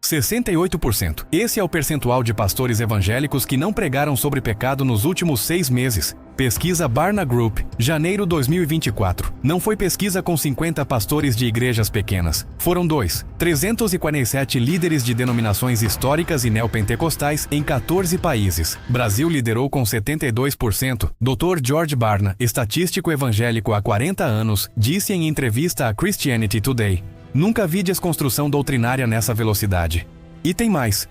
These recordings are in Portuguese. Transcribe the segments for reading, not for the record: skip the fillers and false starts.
68%. Esse é o percentual de pastores evangélicos que não pregaram sobre pecado nos últimos 6 meses. Pesquisa Barna Group, janeiro 2024. Não foi pesquisa com 50 pastores de igrejas pequenas. Foram 347 líderes de denominações históricas e neopentecostais em 14 países. Brasil liderou com 72%. Dr. George Barna, estatístico evangélico há 40 anos, disse em entrevista a Christianity Today: "Nunca vi desconstrução doutrinária nessa velocidade." E tem mais.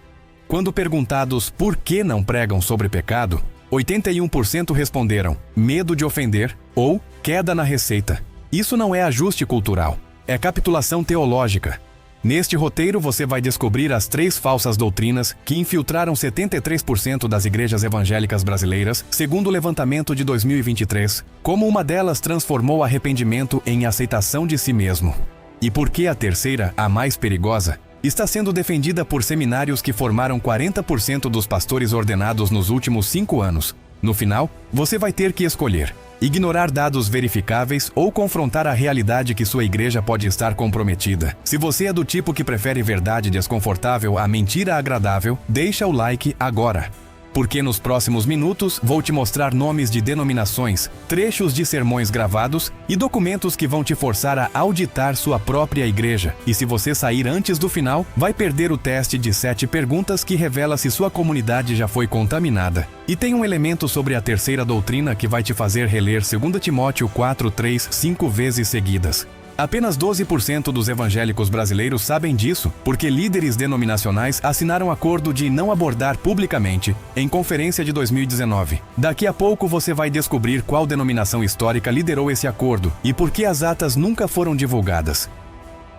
Quando perguntados por que não pregam sobre pecado, 81% responderam medo de ofender ou queda na receita. Isso não é ajuste cultural, é capitulação teológica. Neste roteiro você vai descobrir as 3 falsas doutrinas que infiltraram 73% das igrejas evangélicas brasileiras, segundo o levantamento de 2023, como uma delas transformou arrependimento em aceitação de si mesmo. E por que a terceira, a mais perigosa, está sendo defendida por seminários que formaram 40% dos pastores ordenados nos últimos 5 anos. No final, você vai ter que escolher: ignorar dados verificáveis ou confrontar a realidade que sua igreja pode estar comprometida. Se você é do tipo que prefere verdade desconfortável à mentira agradável, deixa o like agora. Porque nos próximos minutos vou te mostrar nomes de denominações, trechos de sermões gravados e documentos que vão te forçar a auditar sua própria igreja. E se você sair antes do final, vai perder o teste de 7 perguntas que revela se sua comunidade já foi contaminada. E tem um elemento sobre a terceira doutrina que vai te fazer reler 2 Timóteo 4:3 5 vezes seguidas. Apenas 12% dos evangélicos brasileiros sabem disso, porque líderes denominacionais assinaram acordo de não abordar publicamente em conferência de 2019. Daqui a pouco você vai descobrir qual denominação histórica liderou esse acordo e por que as atas nunca foram divulgadas.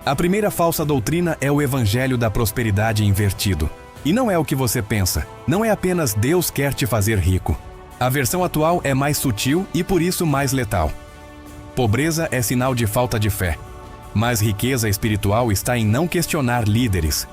A primeira falsa doutrina é o evangelho da prosperidade invertido. E não é o que você pensa, não é apenas Deus quer te fazer rico. A versão atual é mais sutil e por isso mais letal. Pobreza é sinal de falta de fé, mas riqueza espiritual está em não questionar líderes.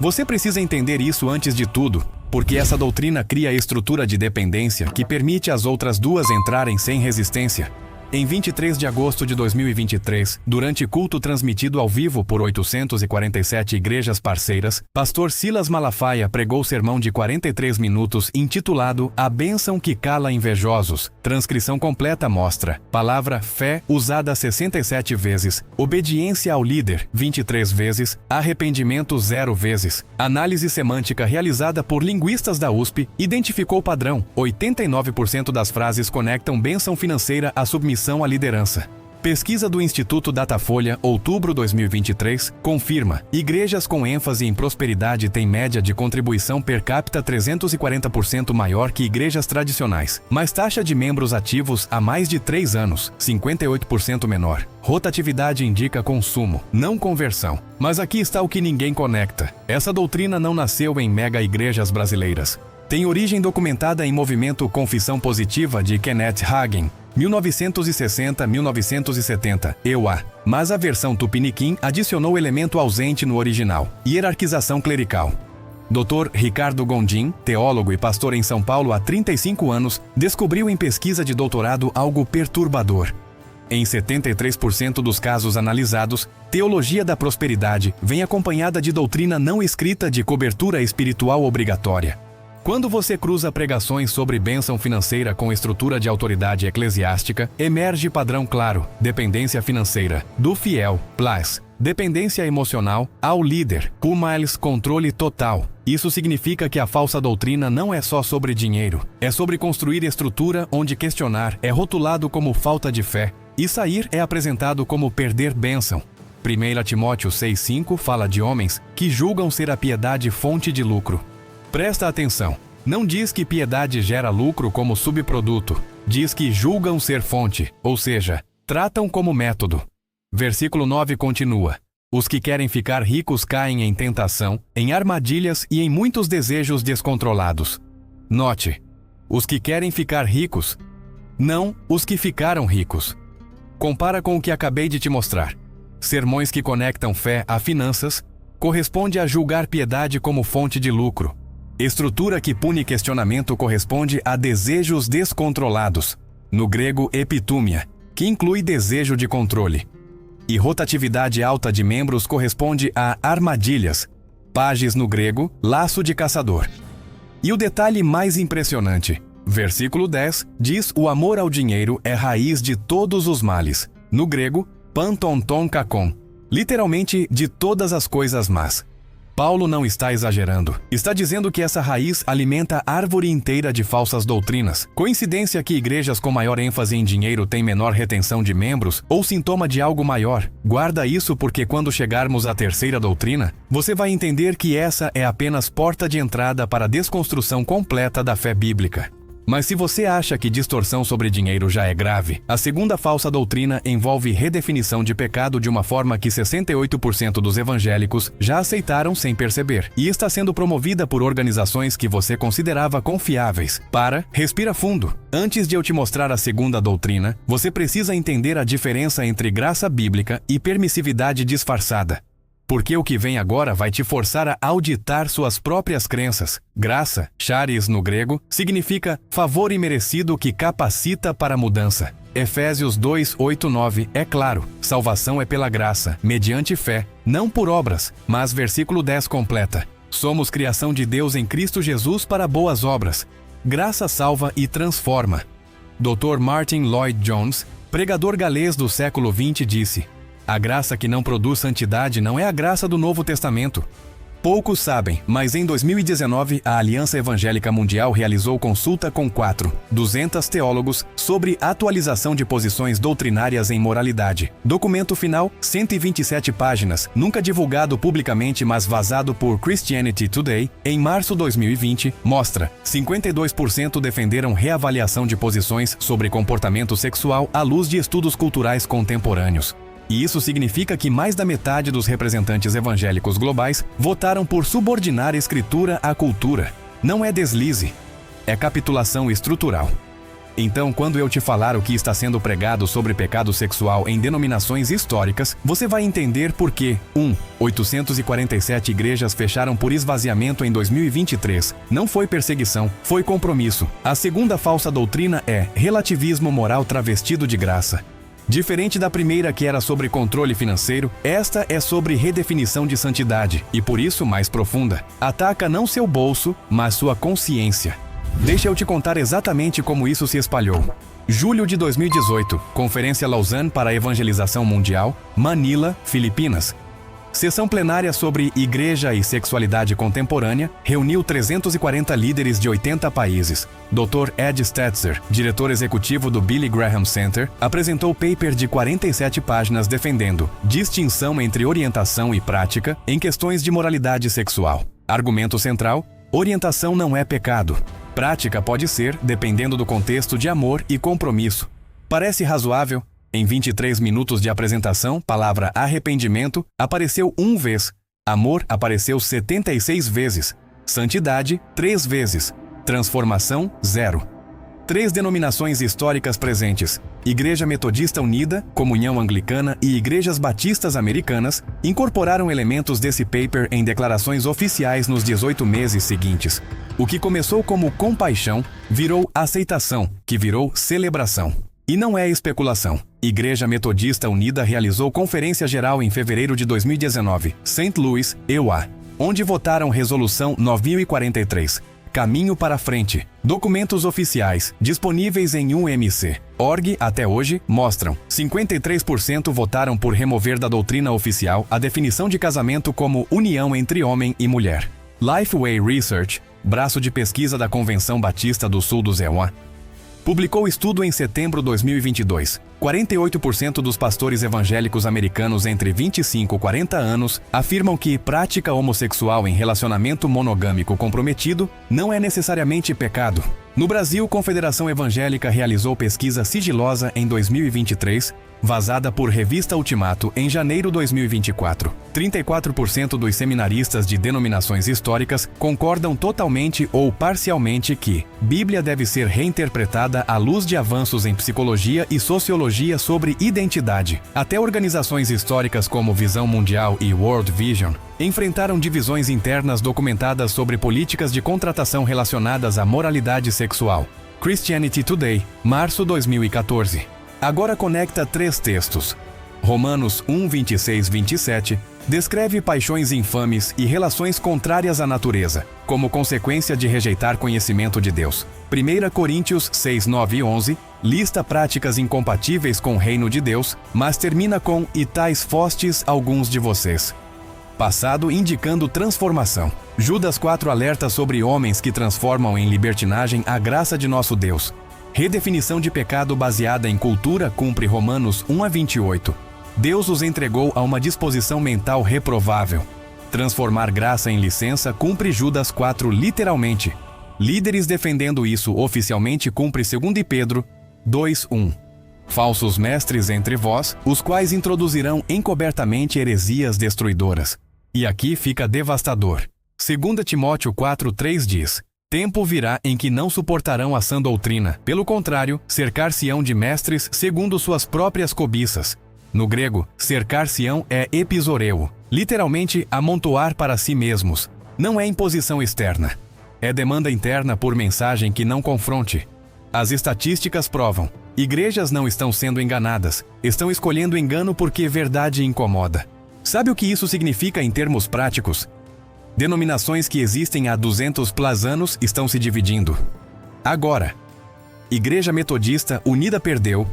Você precisa entender isso antes de tudo, porque essa doutrina cria a estrutura de dependência que permite as outras duas entrarem sem resistência. Em 23 de agosto de 2023, durante culto transmitido ao vivo por 847 igrejas parceiras, pastor Silas Malafaia pregou sermão de 43 minutos intitulado A Bênção que Cala Invejosos. Transcrição completa mostra: palavra fé usada 67 vezes, obediência ao líder 23 vezes, arrependimento 0 vezes. Análise semântica realizada por linguistas da USP identificou padrão: 89% das frases conectam bênção financeira à submissão à liderança. Pesquisa do Instituto Datafolha, outubro 2023, confirma: igrejas com ênfase em prosperidade têm média de contribuição per capita 340% maior que igrejas tradicionais, mas taxa de membros ativos há mais de 3 anos, 58% menor. Rotatividade indica consumo, não conversão. Mas aqui está o que ninguém conecta: essa doutrina não nasceu em mega igrejas brasileiras. Tem origem documentada em movimento Confissão Positiva de Kenneth Hagin, 1960-1970, EUA. Mas a versão Tupiniquim adicionou elemento ausente no original: hierarquização clerical. Dr. Ricardo Gondim, teólogo e pastor em São Paulo há 35 anos, descobriu em pesquisa de doutorado algo perturbador. Em 73% dos casos analisados, teologia da prosperidade vem acompanhada de doutrina não escrita de cobertura espiritual obrigatória. Quando você cruza pregações sobre bênção financeira com estrutura de autoridade eclesiástica, emerge padrão claro: dependência financeira, do fiel, plus, dependência emocional, ao líder, mais controle total. Isso significa que a falsa doutrina não é só sobre dinheiro, é sobre construir estrutura onde questionar é rotulado como falta de fé e sair é apresentado como perder bênção. 1 Timóteo 6,5 fala de homens que julgam ser a piedade fonte de lucro. Presta atenção, não diz que piedade gera lucro como subproduto, diz que julgam ser fonte, ou seja, tratam como método. Versículo 9 continua: os que querem ficar ricos caem em tentação, em armadilhas e em muitos desejos descontrolados. Note, os que querem ficar ricos, não os que ficaram ricos. Compara com o que acabei de te mostrar. Sermões que conectam fé a finanças corresponde a julgar piedade como fonte de lucro. Estrutura que pune questionamento corresponde a desejos descontrolados, no grego epitúmia, que inclui desejo de controle. E rotatividade alta de membros corresponde a armadilhas, Pages no grego, laço de caçador. E o detalhe mais impressionante. Versículo 10 diz: o amor ao dinheiro é raiz de todos os males. No grego, pantonton kakon, literalmente de todas as coisas más. Paulo não está exagerando. Está dizendo que essa raiz alimenta a árvore inteira de falsas doutrinas. Coincidência que igrejas com maior ênfase em dinheiro têm menor retenção de membros ou sintoma de algo maior? Guarda isso, porque quando chegarmos à terceira doutrina, você vai entender que essa é apenas porta de entrada para a desconstrução completa da fé bíblica. Mas se você acha que distorção sobre dinheiro já é grave, a segunda falsa doutrina envolve redefinição de pecado de uma forma que 68% dos evangélicos já aceitaram sem perceber, e está sendo promovida por organizações que você considerava confiáveis. Respira fundo. Antes de eu te mostrar a segunda doutrina, você precisa entender a diferença entre graça bíblica e permissividade disfarçada. Porque o que vem agora vai te forçar a auditar suas próprias crenças. Graça, charis no grego, significa favor imerecido que capacita para a mudança. Efésios 2:8-9 é claro, salvação é pela graça, mediante fé, não por obras, mas versículo 10 completa: somos criação de Deus em Cristo Jesus para boas obras. Graça salva e transforma. Dr. Martin Lloyd-Jones, pregador galês do século XX, disse: a graça que não produz santidade não é a graça do Novo Testamento. Poucos sabem, mas em 2019 a Aliança Evangélica Mundial realizou consulta com 200 teólogos sobre atualização de posições doutrinárias em moralidade. Documento final, 127 páginas, nunca divulgado publicamente mas vazado por Christianity Today, em março de 2020, mostra: 52% defenderam reavaliação de posições sobre comportamento sexual à luz de estudos culturais contemporâneos. E isso significa que mais da metade dos representantes evangélicos globais votaram por subordinar a escritura à cultura. Não é deslize, é capitulação estrutural. Então, quando eu te falar o que está sendo pregado sobre pecado sexual em denominações históricas, você vai entender por que 847 igrejas fecharam por esvaziamento em 2023. Não foi perseguição, foi compromisso. A segunda falsa doutrina é relativismo moral travestido de graça. Diferente da primeira, que era sobre controle financeiro, esta é sobre redefinição de santidade e, por isso, mais profunda. Ataca não seu bolso, mas sua consciência. Deixa eu te contar exatamente como isso se espalhou. Julho de 2018, Conferência Lausanne para a Evangelização Mundial, Manila, Filipinas. Sessão plenária sobre Igreja e Sexualidade Contemporânea reuniu 340 líderes de 80 países. Dr. Ed Stetzer, diretor executivo do Billy Graham Center, apresentou paper de 47 páginas defendendo distinção entre orientação e prática em questões de moralidade sexual. Argumento central: orientação não é pecado. Prática pode ser, dependendo do contexto de amor e compromisso. Parece razoável? Em 23 minutos de apresentação, palavra arrependimento apareceu 1 vez, amor apareceu 76 vezes, santidade 3 vezes, transformação 0. 3 denominações históricas presentes: Igreja Metodista Unida, Comunhão Anglicana e Igrejas Batistas Americanas, incorporaram elementos desse paper em declarações oficiais nos 18 meses seguintes. O que começou como compaixão virou aceitação, que virou celebração. E não é especulação. Igreja Metodista Unida realizou conferência geral em fevereiro de 2019, St. Louis, EUA, onde votaram Resolução 9043, Caminho para Frente. Documentos oficiais, disponíveis em UMC.org até hoje, mostram: 53% votaram por remover da doutrina oficial a definição de casamento como união entre homem e mulher. Lifeway Research, braço de pesquisa da Convenção Batista do Sul dos EUA, publicou estudo em setembro de 2022. 48% dos pastores evangélicos americanos entre 25 e 40 anos afirmam que prática homossexual em relacionamento monogâmico comprometido não é necessariamente pecado. No Brasil, Confederação Evangélica realizou pesquisa sigilosa em 2023, vazada por Revista Ultimato em janeiro de 2024. 34% dos seminaristas de denominações históricas concordam totalmente ou parcialmente que Bíblia deve ser reinterpretada à luz de avanços em psicologia e sociologia sobre identidade. Até organizações históricas como Visão Mundial e World Vision enfrentaram divisões internas documentadas sobre políticas de contratação relacionadas à moralidade sexual. Christianity Today, março de 2014. Agora conecta 3 textos. Romanos 1, 26, 27, Descreve paixões infames e relações contrárias à natureza, como consequência de rejeitar conhecimento de Deus. 1 Coríntios 6, 9 e 11 lista práticas incompatíveis com o reino de Deus, mas termina com "e tais fostes alguns de vocês". Passado indicando transformação. Judas 4 alerta sobre homens que transformam em libertinagem a graça de nosso Deus. Redefinição de pecado baseada em cultura cumpre Romanos 1 a 28. Deus os entregou a uma disposição mental reprovável. Transformar graça em licença cumpre Judas 4 literalmente. Líderes defendendo isso oficialmente cumpre 2 Pedro 2:1. Falsos mestres entre vós, os quais introduzirão encobertamente heresias destruidoras. E aqui fica devastador. 2 Timóteo 4:3 diz: tempo virá em que não suportarão a sã doutrina. Pelo contrário, cercar-se-ão de mestres segundo suas próprias cobiças. No grego, cercar-se-ão é episoreu, literalmente amontoar para si mesmos. Não é imposição externa. É demanda interna por mensagem que não confronte. As estatísticas provam. Igrejas não estão sendo enganadas, estão escolhendo engano porque verdade incomoda. Sabe o que isso significa em termos práticos? Denominações que existem há 200+ anos estão se dividindo. Agora, Igreja Metodista Unida perdeu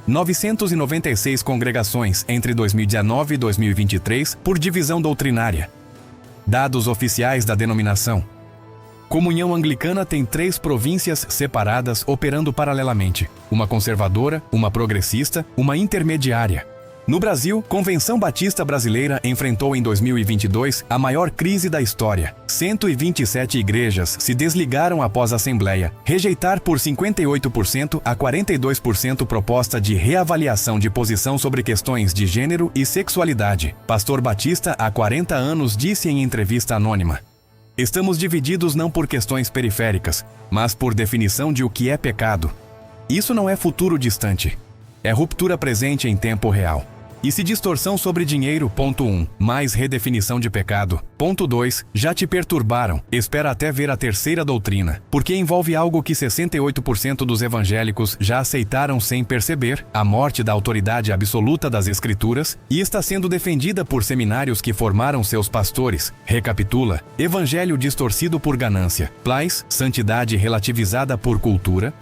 996 congregações entre 2019 e 2023 por divisão doutrinária. Dados oficiais da denominação. Comunhão Anglicana tem 3 províncias separadas operando paralelamente. Uma conservadora, uma progressista, uma intermediária. No Brasil, Convenção Batista Brasileira enfrentou em 2022 a maior crise da história. 127 igrejas se desligaram após a Assembleia rejeitar por 58% a 42% proposta de reavaliação de posição sobre questões de gênero e sexualidade. Pastor Batista, há 40 anos, disse em entrevista anônima: estamos divididos não por questões periféricas, mas por definição de o que é pecado. Isso não é futuro distante. É ruptura presente em tempo real. E se distorção sobre dinheiro, ponto 1, mais redefinição de pecado, ponto 2, já te perturbaram, espera até ver a terceira doutrina, porque envolve algo que 68% dos evangélicos já aceitaram sem perceber, a morte da autoridade absoluta das Escrituras, e está sendo defendida por seminários que formaram seus pastores. Recapitula: evangelho distorcido por ganância, plais, santidade relativizada por cultura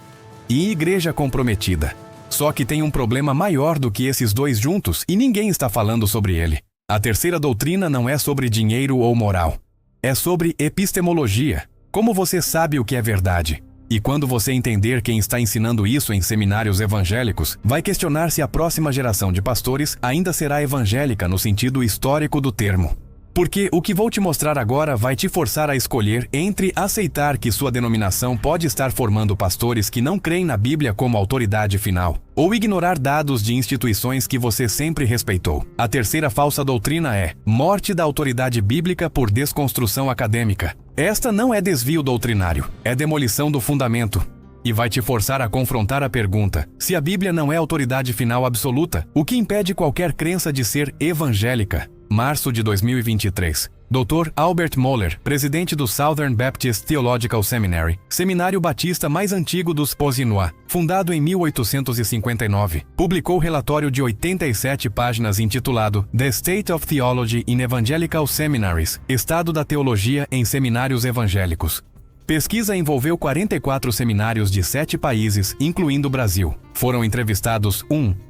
e igreja comprometida. Só que tem um problema maior do que esses dois juntos e ninguém está falando sobre ele. A terceira doutrina não é sobre dinheiro ou moral. É sobre epistemologia. Como você sabe o que é verdade? E quando você entender quem está ensinando isso em seminários evangélicos, vai questionar se a próxima geração de pastores ainda será evangélica no sentido histórico do termo. Porque o que vou te mostrar agora vai te forçar a escolher entre aceitar que sua denominação pode estar formando pastores que não creem na Bíblia como autoridade final, ou ignorar dados de instituições que você sempre respeitou. A terceira falsa doutrina é morte da autoridade bíblica por desconstrução acadêmica. Esta não é desvio doutrinário, é demolição do fundamento. E vai te forçar a confrontar a pergunta: se a Bíblia não é autoridade final absoluta, o que impede qualquer crença de ser evangélica? Março de 2023. Dr. Albert Mohler, presidente do Southern Baptist Theological Seminary, seminário batista mais antigo dos Posinois, fundado em 1859, publicou relatório de 87 páginas intitulado The State of Theology in Evangelical Seminaries, Estado da Teologia em Seminários Evangélicos. Pesquisa envolveu 44 seminários de 7 países, incluindo o Brasil. Foram entrevistados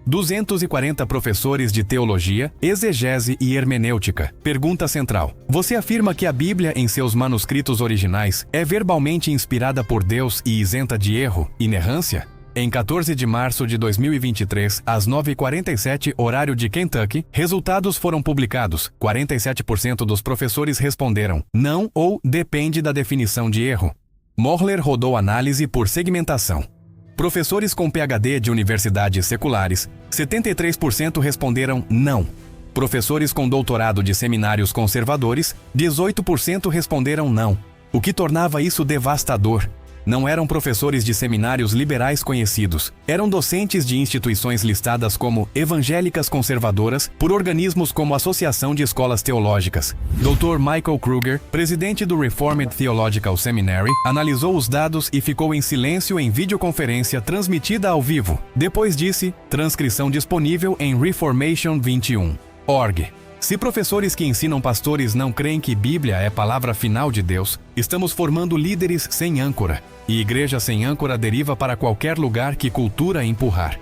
240 professores de teologia, exegese e hermenêutica. Pergunta central: você afirma que a Bíblia, em seus manuscritos originais, é verbalmente inspirada por Deus e isenta de erro, inerrância? Em 14 de março de 2023, às 9h47, horário de Kentucky, resultados foram publicados. 47% dos professores responderam não ou depende da definição de erro. Mohler rodou análise por segmentação. Professores com PhD de universidades seculares, 73% responderam não. Professores com doutorado de seminários conservadores, 18% responderam não, o que tornava isso devastador. Não eram professores de seminários liberais conhecidos, eram docentes de instituições listadas como evangélicas conservadoras por organismos como Associação de Escolas Teológicas. Dr. Michael Kruger, presidente do Reformed Theological Seminary, analisou os dados e ficou em silêncio em videoconferência transmitida ao vivo. Depois disse: transcrição disponível em Reformation 21.org. Se professores que ensinam pastores não creem que Bíblia é palavra final de Deus, estamos formando líderes sem âncora, e igreja sem âncora deriva para qualquer lugar que cultura empurrar.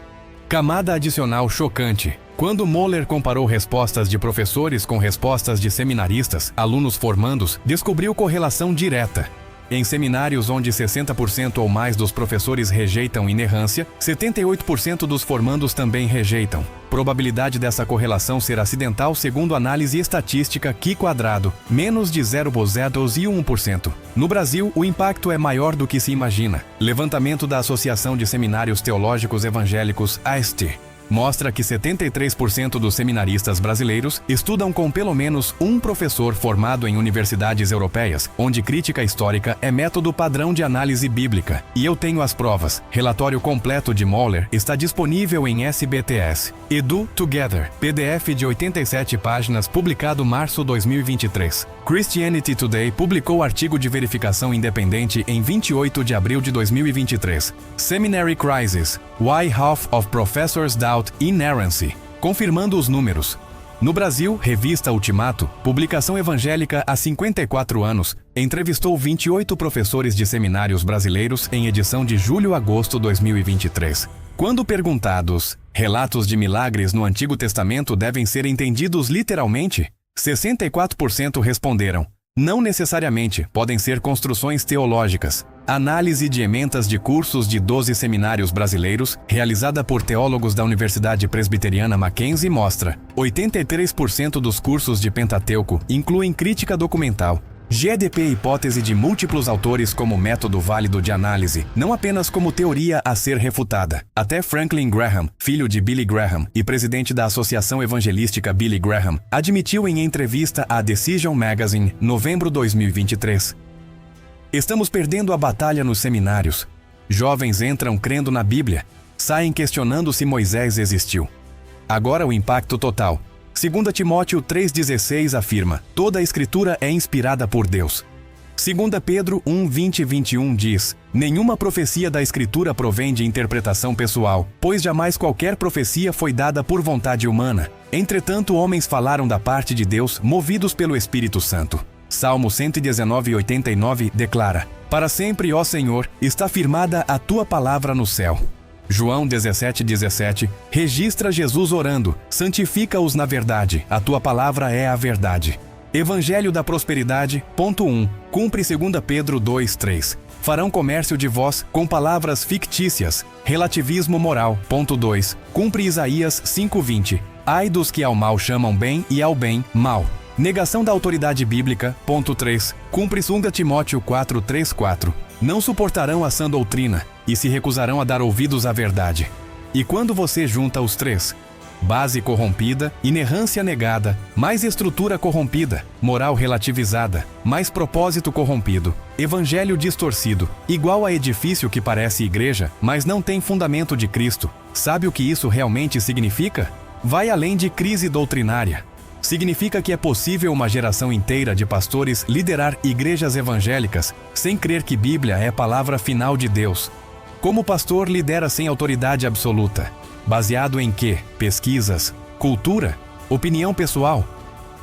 Camada adicional chocante. Quando Moller comparou respostas de professores com respostas de seminaristas, alunos formandos, descobriu correlação direta. Em seminários onde 60% ou mais dos professores rejeitam inerrância, 78% dos formandos também rejeitam. Probabilidade dessa correlação ser acidental segundo análise estatística Q², menos de 0,01%. No Brasil, o impacto é maior do que se imagina. Levantamento da Associação de Seminários Teológicos Evangélicos, AST, mostra que 73% dos seminaristas brasileiros estudam com pelo menos um professor formado em universidades europeias, onde crítica histórica é método padrão de análise bíblica. E eu tenho as provas. Relatório completo de Moller está disponível em SBTS. Edu Together, PDF de 87 páginas, publicado março 2023. Christianity Today publicou artigo de verificação independente em 28 de abril de 2023. Seminary Crisis: Why Half of Professors Doubt Inerrancy, confirmando os números. No Brasil, Revista Ultimato, publicação evangélica há 54 anos, entrevistou 28 professores de seminários brasileiros em edição de julho-agosto 2023. Quando perguntados, relatos de milagres no Antigo Testamento devem ser entendidos literalmente? 64% responderam: não necessariamente, podem ser construções teológicas. Análise de ementas de cursos de 12 seminários brasileiros, realizada por teólogos da Universidade Presbiteriana Mackenzie, mostra: 83% dos cursos de Pentateuco incluem crítica documental. GDP hipótese de múltiplos autores como método válido de análise, não apenas como teoria a ser refutada. Até Franklin Graham, filho de Billy Graham e presidente da Associação Evangelística Billy Graham, admitiu em entrevista à Decision Magazine, novembro 2023. Estamos perdendo a batalha nos seminários. Jovens entram crendo na Bíblia, saem questionando se Moisés existiu. Agora o impacto total. 2 Timóteo 3,16 afirma: toda a Escritura é inspirada por Deus. 2 Pedro 1:20-21 diz: nenhuma profecia da Escritura provém de interpretação pessoal, pois jamais qualquer profecia foi dada por vontade humana. Entretanto, homens falaram da parte de Deus, movidos pelo Espírito Santo. Salmo 119:89 declara: para sempre, ó Senhor, está firmada a tua palavra no céu. João 17:17 registra Jesus orando: santifica-os na verdade, a tua palavra é a verdade. Evangelho da Prosperidade, ponto 1, cumpre 2 Pedro 2:3. Farão comércio de vós com palavras fictícias. Relativismo moral, ponto 2, cumpre Isaías 5:20. Ai dos que ao mal chamam bem e ao bem, mal. Negação da autoridade bíblica, ponto 3, cumpre 2 Timóteo 4:3-4. Não suportarão a sã doutrina, e se recusarão a dar ouvidos à verdade. E quando você junta os três, base corrompida, inerrância negada, mais estrutura corrompida, moral relativizada, mais propósito corrompido, evangelho distorcido, igual a edifício que parece igreja, mas não tem fundamento de Cristo. Sabe o que isso realmente significa? Vai além de crise doutrinária. Significa que é possível uma geração inteira de pastores liderar igrejas evangélicas sem crer que Bíblia é a palavra final de Deus. Como pastor lidera sem autoridade absoluta? Baseado em quê? Pesquisas? Cultura? Opinião pessoal?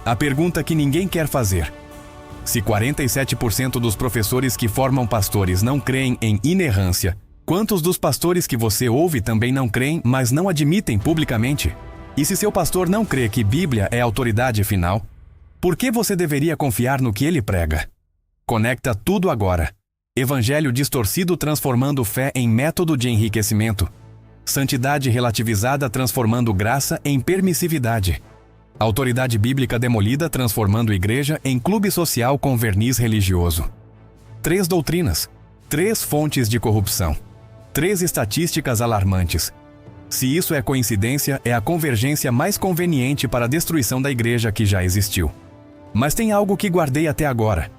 A pergunta que ninguém quer fazer. Se 47% dos professores que formam pastores não creem em inerrância, quantos dos pastores que você ouve também não creem, mas não admitem publicamente? E se seu pastor não crê que Bíblia é a autoridade final, por que você deveria confiar no que ele prega? Conecta tudo agora. Evangelho distorcido transformando fé em método de enriquecimento. Santidade relativizada transformando graça em permissividade. Autoridade bíblica demolida transformando igreja em clube social com verniz religioso. 3 doutrinas. 3 fontes de corrupção. 3 estatísticas alarmantes. Se isso é coincidência, é a convergência mais conveniente para a destruição da igreja que já existiu. Mas tem algo que guardei até agora.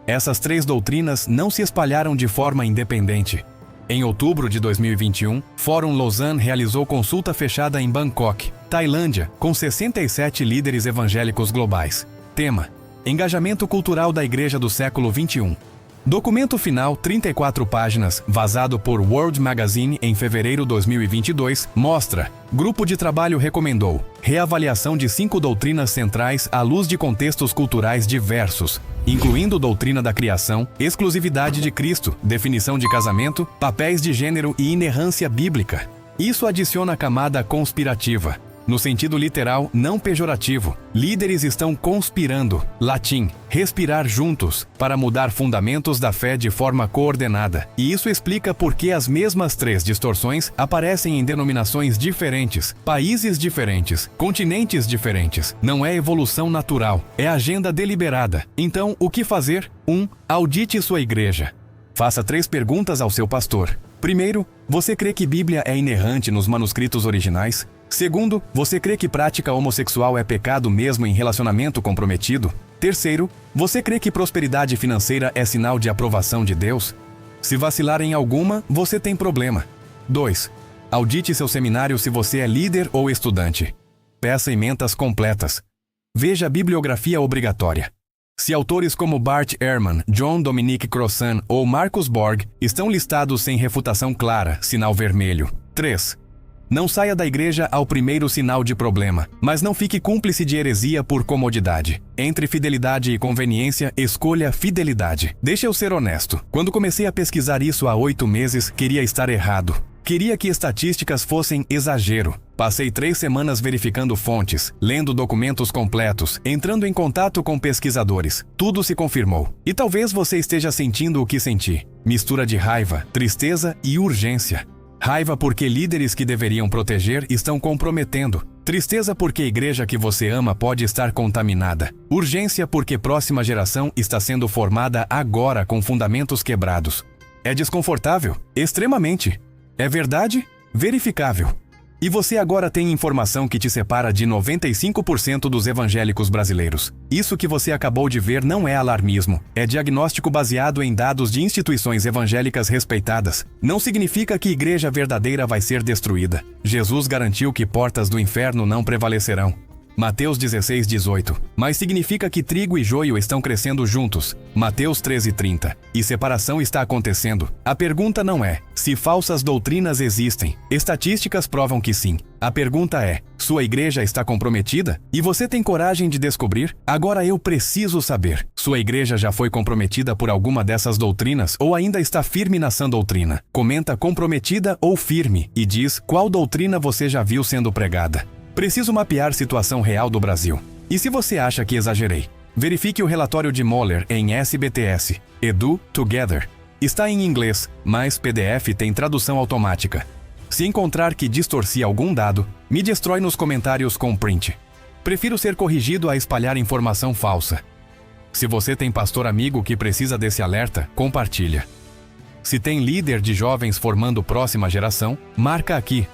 Essas 3 doutrinas não se espalharam de forma independente. Em outubro de 2021, Fórum Lausanne realizou consulta fechada em Bangkok, Tailândia, com 67 líderes evangélicos globais. Tema: engajamento cultural da igreja do século XXI. Documento final, 34 páginas, vazado por World Magazine em fevereiro de 2022, mostra: Grupo de trabalho recomendou reavaliação de 5 doutrinas centrais à luz de contextos culturais diversos, incluindo doutrina da criação, exclusividade de Cristo, definição de casamento, papéis de gênero e inerrância bíblica. Isso adiciona a camada conspirativa. No sentido literal, não pejorativo. Líderes estão conspirando, latim, respirar juntos, para mudar fundamentos da fé de forma coordenada. E isso explica por que as mesmas 3 distorções aparecem em denominações diferentes, países diferentes, continentes diferentes. Não é evolução natural, é agenda deliberada. Então, o que fazer? 1. Audite sua igreja. Faça 3 perguntas ao seu pastor. Primeiro, você crê que Bíblia é inerrante nos manuscritos originais? Segundo, você crê que prática homossexual é pecado mesmo em relacionamento comprometido? Terceiro, você crê que prosperidade financeira é sinal de aprovação de Deus? Se vacilar em alguma, você tem problema. 2. Audite seu seminário se você é líder ou estudante. Peça emendas completas. Veja a bibliografia obrigatória. Se autores como Bart Ehrman, John Dominic Crossan ou Marcus Borg estão listados sem refutação clara, sinal vermelho. 3. Não saia da igreja ao primeiro sinal de problema, mas não fique cúmplice de heresia por comodidade. Entre fidelidade e conveniência, escolha fidelidade. Deixa eu ser honesto. Quando comecei a pesquisar isso há 8 meses, queria estar errado. Queria que estatísticas fossem exagero. Passei 3 semanas verificando fontes, lendo documentos completos, entrando em contato com pesquisadores. Tudo se confirmou. E talvez você esteja sentindo o que senti. Mistura de raiva, tristeza e urgência. Raiva porque líderes que deveriam proteger estão comprometendo. Tristeza porque a igreja que você ama pode estar contaminada. Urgência porque a próxima geração está sendo formada agora com fundamentos quebrados. É desconfortável? Extremamente. É verdade? Verificável. E você agora tem informação que te separa de 95% dos evangélicos brasileiros. Isso que você acabou de ver não é alarmismo, é diagnóstico baseado em dados de instituições evangélicas respeitadas. Não significa que a igreja verdadeira vai ser destruída. Jesus garantiu que portas do inferno não prevalecerão. Mateus 16:18. Mas significa que trigo e joio estão crescendo juntos. Mateus 13:30. E separação está acontecendo. A pergunta não é se falsas doutrinas existem. Estatísticas provam que sim. A pergunta é: sua igreja está comprometida? E você tem coragem de descobrir? Agora eu preciso saber. Sua igreja já foi comprometida por alguma dessas doutrinas ou ainda está firme na sã doutrina? Comenta comprometida ou firme e diz qual doutrina você já viu sendo pregada. Preciso mapear situação real do Brasil. E se você acha que exagerei? Verifique o relatório de Moller em SBTS, Edu Together. Está em inglês, mas PDF tem tradução automática. Se encontrar que distorci algum dado, me destrói nos comentários com print. Prefiro ser corrigido a espalhar informação falsa. Se você tem pastor amigo que precisa desse alerta, compartilha. Se tem líder de jovens formando próxima geração, marca aqui.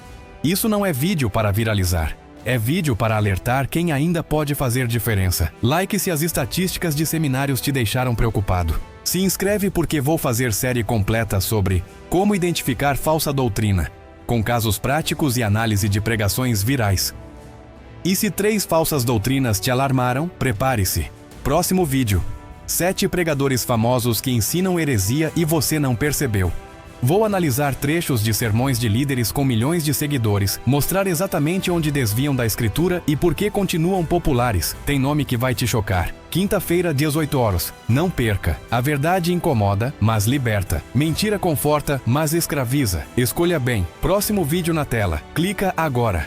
Isso não é vídeo para viralizar. É vídeo para alertar quem ainda pode fazer diferença. Like se as estatísticas de seminários te deixaram preocupado. Se inscreve porque vou fazer série completa sobre como identificar falsa doutrina, com casos práticos e análise de pregações virais. E se 3 falsas doutrinas te alarmaram, prepare-se. Próximo vídeo. 7 pregadores famosos que ensinam heresia e você não percebeu. Vou analisar trechos de sermões de líderes com milhões de seguidores, mostrar exatamente onde desviam da escritura e por que continuam populares. Tem nome que vai te chocar. Quinta-feira, 18 horas. Não perca. A verdade incomoda, mas liberta. Mentira conforta, mas escraviza. Escolha bem. Próximo vídeo na tela. Clica agora.